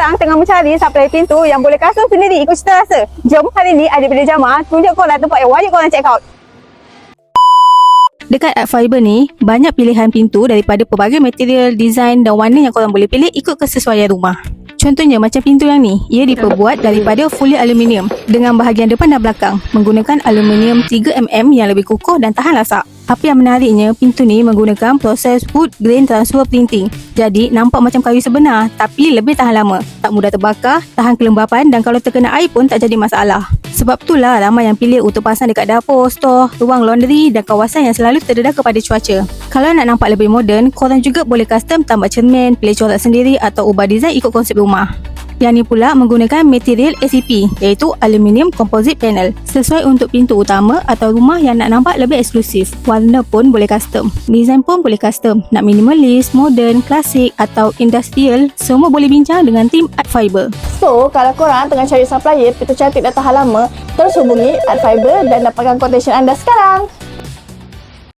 korang tengah mencari supplier pintu yang boleh custom sendiri ikut cita rasa? Jom hari ni Adik Benda Jamal tunjuk korang tempat yang wajib korang check out. Dekat Art Fiber ni, banyak pilihan pintu daripada pelbagai material, design dan warna yang korang boleh pilih ikut kesesuaian rumah. Contohnya macam pintu yang ni, ia diperbuat daripada fully aluminium dengan bahagian depan dan belakang menggunakan aluminium 3mm yang lebih kukuh dan tahan lasak. Apa yang menariknya, pintu ni menggunakan proses wood grain transfer printing. Jadi nampak macam kayu sebenar tapi lebih tahan lama, tak mudah terbakar, tahan kelembapan dan kalau terkena air pun tak jadi masalah. Sebab itulah ramai yang pilih untuk pasang dekat dapur, store, ruang laundry dan kawasan yang selalu terdedah kepada cuaca. Kalau nak nampak lebih moden, korang juga boleh custom tambah cermin, pilih corak sendiri atau ubah design ikut konsep rumah. Yang ni pula menggunakan material ACP iaitu Aluminium Composite Panel, sesuai untuk pintu utama atau rumah yang nak nampak lebih eksklusif. Warna pun boleh custom, design pun boleh custom. Nak minimalis, modern, klasik atau industrial, semua boleh bincang dengan tim Art Fiber. So, kalau korang tengah cari supplier pintu cantik dan tahan lama, terus hubungi Art Fiber dan dapatkan quotation anda sekarang.